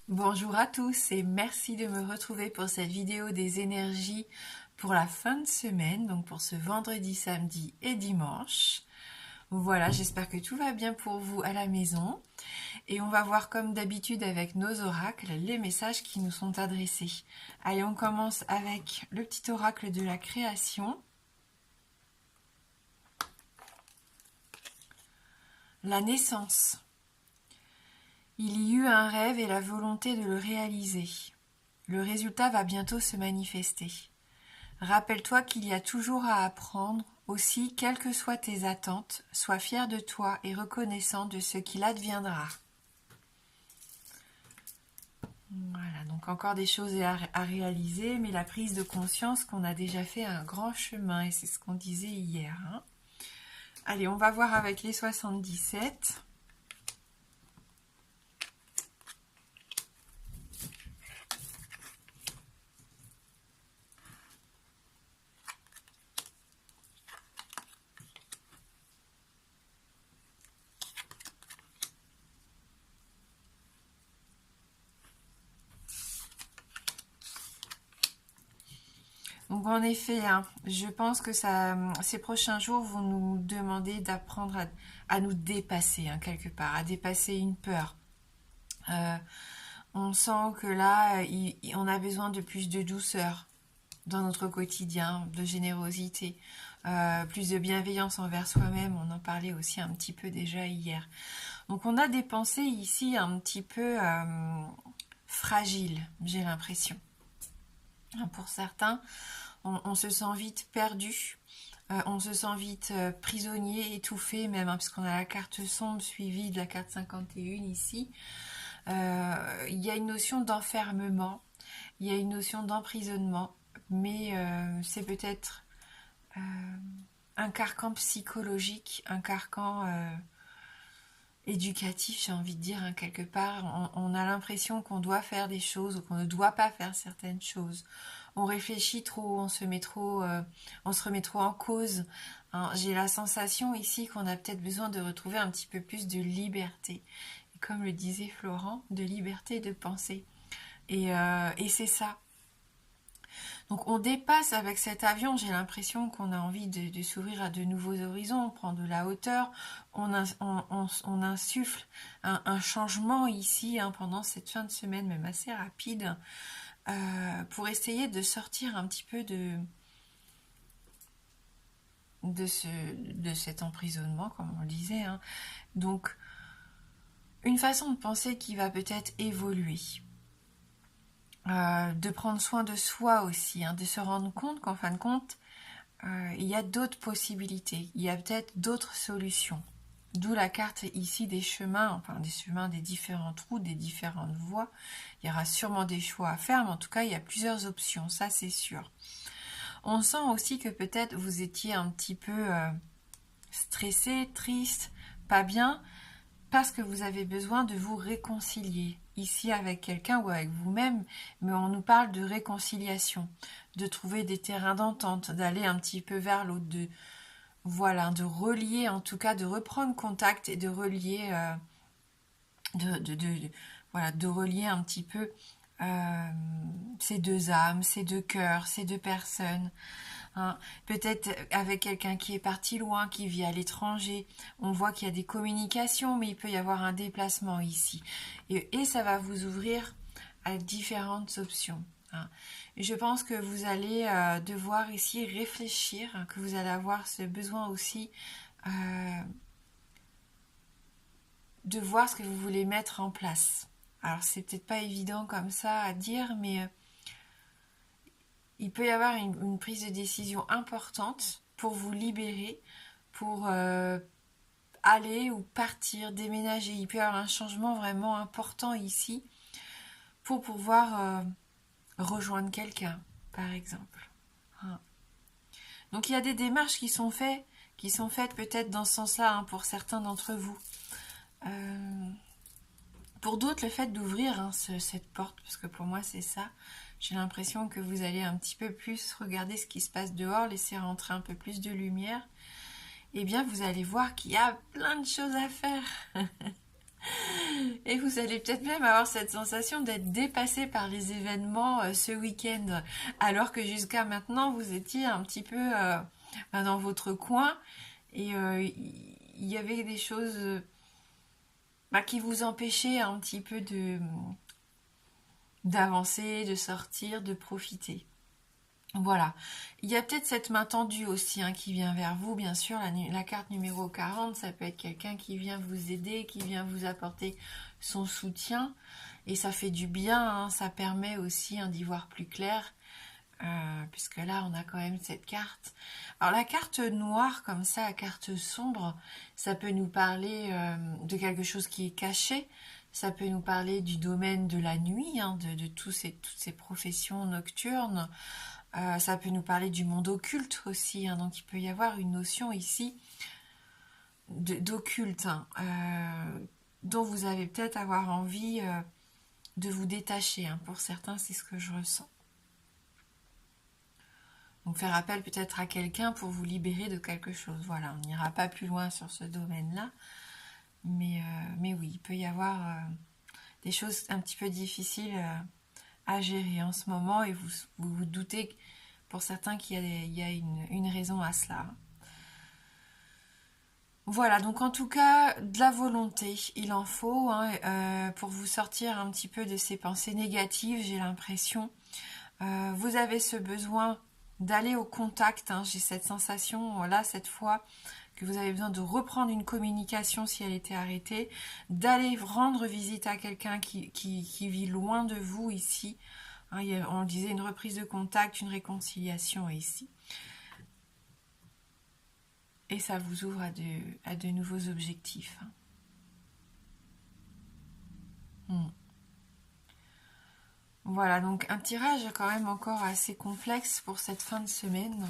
Bonjour à tous et merci de me retrouver pour cette vidéo des énergies pour la fin de semaine, donc pour ce vendredi, samedi et dimanche. Voilà, j'espère que tout va bien pour vous à la maison. Et on va voir comme d'habitude avec nos oracles les messages qui nous sont adressés. Allez, on commence avec le petit oracle de la création. La naissance. Il y eut un rêve et la volonté de le réaliser. Le résultat va bientôt se manifester. Rappelle-toi qu'il y a toujours à apprendre. Aussi, quelles que soient tes attentes, sois fier de toi et reconnaissant de ce qu'il adviendra. Voilà, donc encore des choses à réaliser, mais la prise de conscience qu'on a déjà fait un grand chemin, et c'est ce qu'on disait hier. Allez, on va voir avec les 77. Donc en effet, je pense que ces prochains jours vont nous demander d'apprendre à nous dépasser, quelque part, à dépasser une peur. On sent que là, on a besoin de plus de douceur dans notre quotidien, de générosité, plus de bienveillance envers soi-même. On en parlait aussi un petit peu déjà hier. Donc on a des pensées ici un petit peu fragiles, j'ai l'impression. Pour certains, on se sent vite perdu, on se sent vite prisonnier, étouffé même, parce qu'on a la carte sombre suivie de la carte 51 ici. Il y a une notion d'enfermement, il y a une notion d'emprisonnement, mais c'est peut-être un carcan psychologique, un carcan éducatif, j'ai envie de dire, quelque part. On a l'impression qu'on doit faire des choses ou qu'on ne doit pas faire certaines choses. On réfléchit trop, on se remet trop en cause. J'ai la sensation ici qu'on a peut-être besoin de retrouver un petit peu plus de liberté. Et comme le disait Florent, de liberté de penser. Et c'est ça. Donc on dépasse avec cet avion, j'ai l'impression qu'on a envie de s'ouvrir à de nouveaux horizons, on prend de la hauteur, on insuffle un changement ici pendant cette fin de semaine, même assez rapide, pour essayer de sortir un petit peu de cet emprisonnement, comme on le disait. Donc une façon de penser qui va peut-être évoluer. De prendre soin de soi aussi, de se rendre compte qu'en fin de compte, il y a d'autres possibilités, il y a peut-être d'autres solutions. D'où la carte ici des chemins, des différentes routes, des différentes voies. Il y aura sûrement des choix à faire, mais en tout cas, il y a plusieurs options, ça c'est sûr. On sent aussi que peut-être vous étiez un petit peu stressé, triste, pas bien, parce que vous avez besoin de vous réconcilier, ici avec quelqu'un ou avec vous-même, mais on nous parle de réconciliation, de trouver des terrains d'entente, d'aller un petit peu vers l'autre, de relier, en tout cas de reprendre contact et de relier, de relier un petit peu ces deux âmes, ces deux cœurs, ces deux personnes. Peut-être avec quelqu'un qui est parti loin, qui vit à l'étranger. On voit qu'il y a des communications, mais il peut y avoir un déplacement ici. Et ça va vous ouvrir à différentes options. Et je pense que vous allez devoir ici réfléchir, que vous allez avoir ce besoin aussi de voir ce que vous voulez mettre en place. Alors c'est peut-être pas évident comme ça à dire, mais il peut y avoir une prise de décision importante pour vous libérer, pour aller ou partir, déménager. Il peut y avoir un changement vraiment important ici pour pouvoir rejoindre quelqu'un, par exemple. Donc il y a des démarches qui sont faites peut-être dans ce sens-là pour certains d'entre vous. Pour d'autres, le fait d'ouvrir cette porte, parce que pour moi c'est ça, j'ai l'impression que vous allez un petit peu plus regarder ce qui se passe dehors, laisser rentrer un peu plus de lumière, et bien vous allez voir qu'il y a plein de choses à faire. Et vous allez peut-être même avoir cette sensation d'être dépassé par les événements ce week-end, alors que jusqu'à maintenant, vous étiez un petit peu dans votre coin et il y avait des choses qui vous empêchaient un petit peu d'avancer, de sortir, de profiter. Voilà. Il y a peut-être cette main tendue aussi qui vient vers vous, bien sûr. La carte numéro 40, ça peut être quelqu'un qui vient vous aider, qui vient vous apporter son soutien. Et ça fait du bien, ça permet aussi d'y voir plus clair. Puisque là, on a quand même cette carte. Alors la carte noire, comme ça, la carte sombre, ça peut nous parler de quelque chose qui est caché. Ça peut nous parler du domaine de la nuit, de toutes ces professions nocturnes. Ça peut nous parler du monde occulte aussi, donc il peut y avoir une notion ici d'occulte, dont vous allez peut-être avoir envie de vous détacher. Pour certains, c'est ce que je ressens. Donc faire appel peut-être à quelqu'un pour vous libérer de quelque chose. Voilà, on n'ira pas plus loin sur ce domaine-là. Mais oui, il peut y avoir des choses un petit peu difficiles à gérer en ce moment et vous doutez pour certains qu'il y a une raison à cela. Voilà, donc en tout cas, de la volonté, il en faut pour vous sortir un petit peu de ces pensées négatives, j'ai l'impression. Vous avez ce besoin d'aller au contact, j'ai cette sensation là, cette fois, que vous avez besoin de reprendre une communication si elle était arrêtée, d'aller rendre visite à quelqu'un qui vit loin de vous ici. On disait une reprise de contact, une réconciliation ici. Et ça vous ouvre à de nouveaux objectifs. Voilà, donc un tirage quand même encore assez complexe pour cette fin de semaine.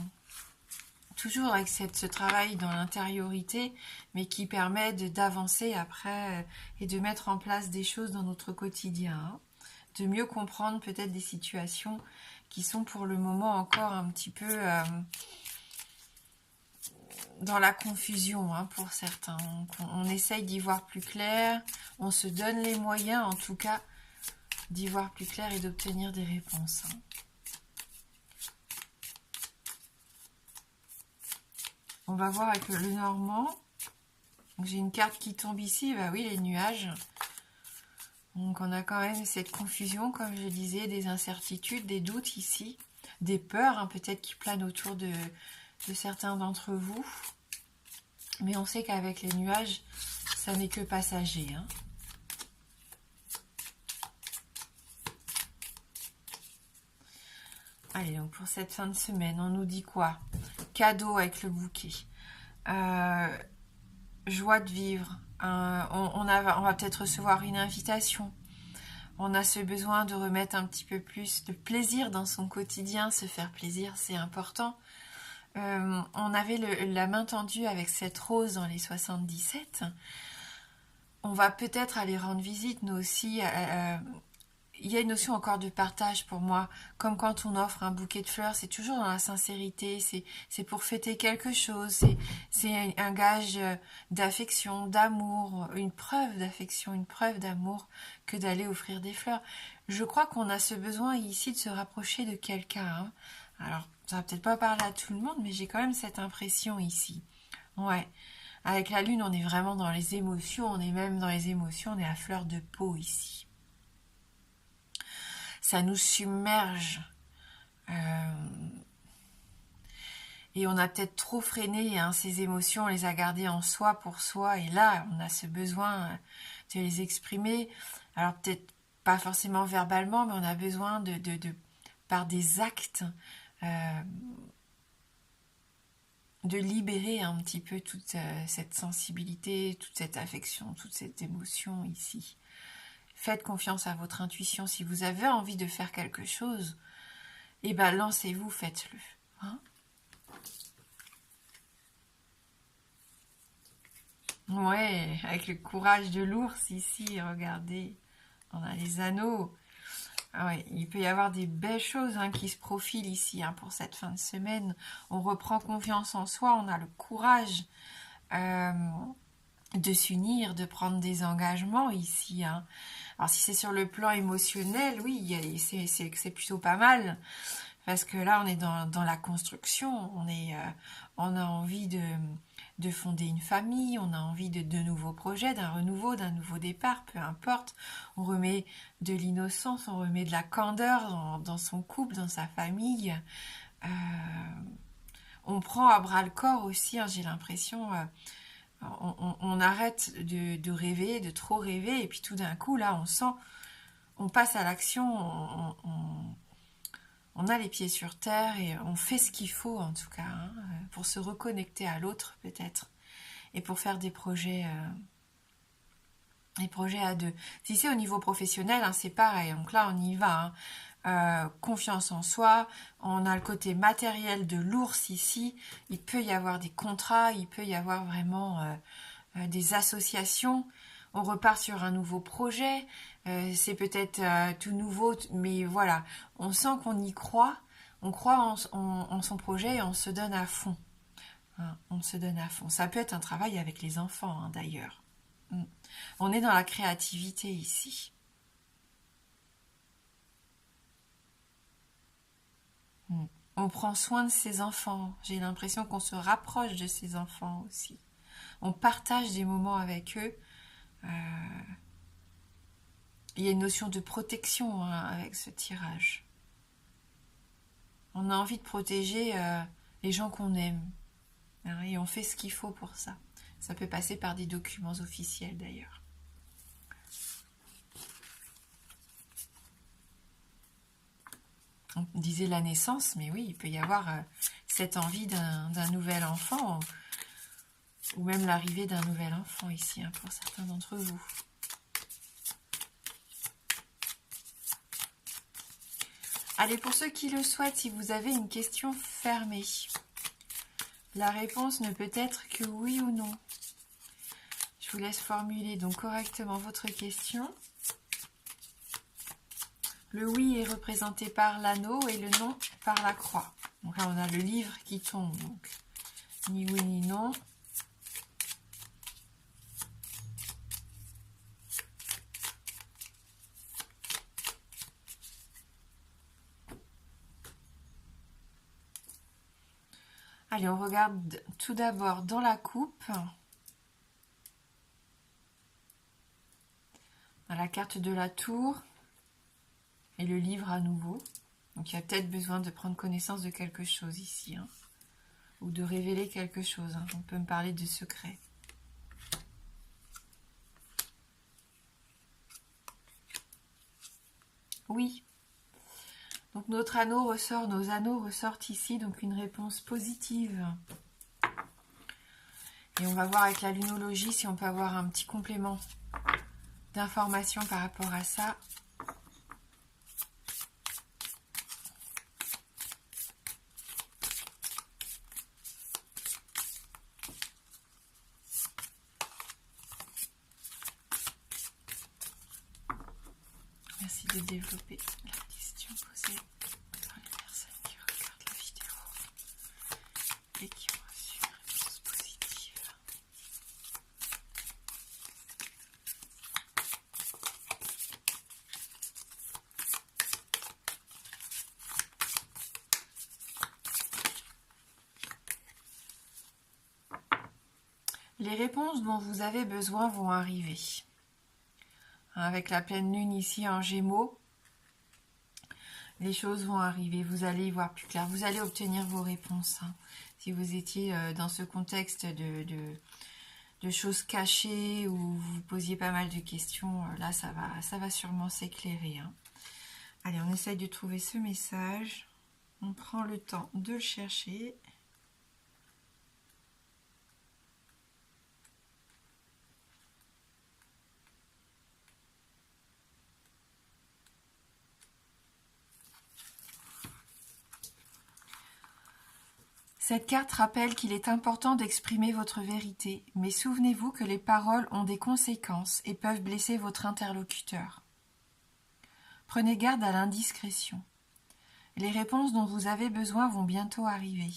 Toujours avec ce travail dans l'intériorité, mais qui permet d'avancer après et de mettre en place des choses dans notre quotidien. De mieux comprendre peut-être des situations qui sont pour le moment encore un petit peu dans la confusion pour certains. On essaye d'y voir plus clair, on se donne les moyens en tout cas d'y voir plus clair et d'obtenir des réponses. On va voir avec le Normand. J'ai une carte qui tombe ici, bah oui, les nuages. Donc on a quand même cette confusion, comme je disais, des incertitudes, des doutes ici, des peurs peut-être qui planent autour de certains d'entre vous. Mais on sait qu'avec les nuages, ça n'est que passager. Allez, donc pour cette fin de semaine, on nous dit quoi? Cadeau avec le bouquet. Joie de vivre. On va peut-être recevoir une invitation. On a ce besoin de remettre un petit peu plus de plaisir dans son quotidien. Se faire plaisir, c'est important. On avait la main tendue avec cette rose dans les 77. On va peut-être aller rendre visite, nous aussi. Il y a une notion encore de partage pour moi, comme quand on offre un bouquet de fleurs, c'est toujours dans la sincérité, c'est pour fêter quelque chose, c'est un gage d'affection, d'amour, une preuve d'affection, une preuve d'amour que d'aller offrir des fleurs. Je crois qu'on a ce besoin ici de se rapprocher de quelqu'un. Alors, ça va peut-être pas parler à tout le monde, mais j'ai quand même cette impression ici. Ouais. Avec la lune, on est vraiment dans les émotions, on est même dans les émotions, on est à fleur de peau ici. Ça nous submerge. Et on a peut-être trop freiné ces émotions, on les a gardées en soi pour soi. Et là, on a ce besoin de les exprimer. Alors peut-être pas forcément verbalement, mais on a besoin par des actes, de libérer un petit peu toute cette sensibilité, toute cette affection, toute cette émotion ici. Faites confiance à votre intuition. Si vous avez envie de faire quelque chose, lancez-vous, faites-le. Ouais, avec le courage de l'ours ici, regardez. On a les anneaux. Ouais, il peut y avoir des belles choses qui se profilent ici pour cette fin de semaine. On reprend confiance en soi, on a le courage. de s'unir, de prendre des engagements ici, hein. Alors si c'est sur le plan émotionnel, oui, c'est plutôt pas mal. Parce que là, on est dans la construction, on a envie de fonder une famille, on a envie de nouveaux projets, d'un renouveau, d'un nouveau départ, peu importe. On remet de l'innocence, on remet de la candeur dans son couple, dans sa famille. Euh, on prend à bras le corps aussi, hein, j'ai l'impression. On arrête de rêver, de trop rêver, et puis tout d'un coup, là, on passe à l'action, on a les pieds sur terre et on fait ce qu'il faut en tout cas, hein, pour se reconnecter à l'autre peut-être et pour faire des projets à deux. Si c'est au niveau professionnel, hein, c'est pareil. Donc là, on y va, hein. Confiance en soi. On a le côté matériel de l'ours ici. Il peut y avoir des contrats, il peut y avoir vraiment des associations. On repart sur un nouveau projet. C'est peut-être tout nouveau, mais voilà. On sent qu'on y croit. On croit en son projet et on se donne à fond. Hein, on se donne à fond. Ça peut être un travail avec les enfants, hein, d'ailleurs. On est dans la créativité ici. On prend soin de ses enfants. J'ai l'impression qu'on se rapproche de ses enfants aussi. On partage des moments avec eux. Il y a une notion de protection, hein, avec ce tirage. On a envie de protéger les gens qu'on aime. Hein, et on fait ce qu'il faut pour ça. Ça peut passer par des documents officiels d'ailleurs. On disait la naissance, mais oui, il peut y avoir cette envie d'un nouvel enfant, ou même l'arrivée d'un nouvel enfant ici, hein, pour certains d'entre vous. Allez, pour ceux qui le souhaitent, si vous avez une question fermée, la réponse ne peut être que oui ou non. Je vous laisse formuler donc correctement votre question. Le oui est représenté par l'anneau et le non par la croix. Donc là, on a le livre qui tombe. Donc, ni oui ni non. Allez, on regarde tout d'abord dans la coupe. Dans la carte de la tour. Et le livre à nouveau. Donc il y a peut-être besoin de prendre connaissance de quelque chose ici. Hein, ou de révéler quelque chose. Hein. On peut me parler de secret. Oui. Donc nos anneaux ressortent ici. Donc une réponse positive. Et on va voir avec la lunologie si on peut avoir un petit complément d'informations par rapport à ça. Merci de développer la question posée par les personnes qui regardent la vidéo et qui ont reçu une réponse positive. Les réponses dont vous avez besoin vont arriver. Avec la pleine lune ici en Gémeaux, les choses vont arriver. Vous allez y voir plus clair. Vous allez obtenir vos réponses. Hein. Si vous étiez dans ce contexte de choses cachées où vous vous posiez pas mal de questions, là, ça va sûrement s'éclairer. Hein. Allez, on essaye de trouver ce message. On prend le temps de le chercher. Cette carte rappelle qu'il est important d'exprimer votre vérité, mais souvenez-vous que les paroles ont des conséquences et peuvent blesser votre interlocuteur. Prenez garde à l'indiscrétion. Les réponses dont vous avez besoin vont bientôt arriver.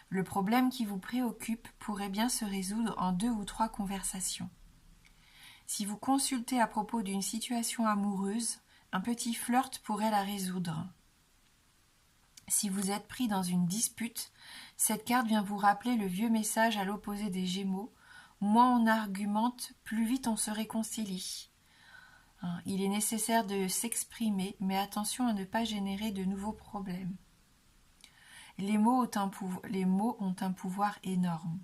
Le problème qui vous préoccupe pourrait bien se résoudre en 2 ou 3 conversations. Si vous consultez à propos d'une situation amoureuse, un petit flirt pourrait la résoudre. Si vous êtes pris dans une dispute, cette carte vient vous rappeler le vieux message à l'opposé des Gémeaux. Moins on argumente, plus vite on se réconcilie. Il est nécessaire de s'exprimer, mais attention à ne pas générer de nouveaux problèmes. Les mots ont un pouvoir énorme.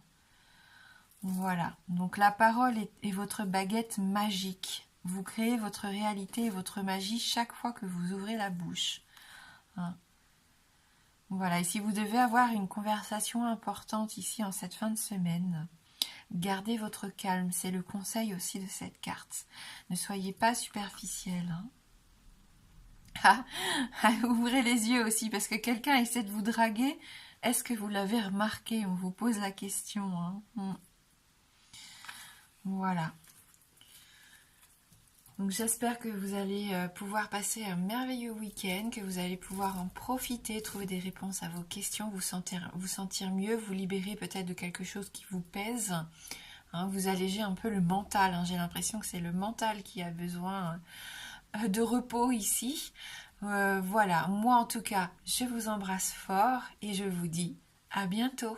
Voilà, donc la parole est votre baguette magique. Vous créez votre réalité et votre magie chaque fois que vous ouvrez la bouche. Voilà, et si vous devez avoir une conversation importante ici en cette fin de semaine, gardez votre calme, c'est le conseil aussi de cette carte. Ne soyez pas superficiel. Ouvrez les yeux aussi, parce que quelqu'un essaie de vous draguer. Est-ce que vous l'avez remarqué? On vous pose la question. Voilà. Donc j'espère que vous allez pouvoir passer un merveilleux week-end, que vous allez pouvoir en profiter, trouver des réponses à vos questions, vous sentir mieux, vous libérer peut-être de quelque chose qui vous pèse, vous alléger un peu le mental. J'ai l'impression que c'est le mental qui a besoin de repos ici. Voilà, moi en tout cas, je vous embrasse fort et je vous dis à bientôt.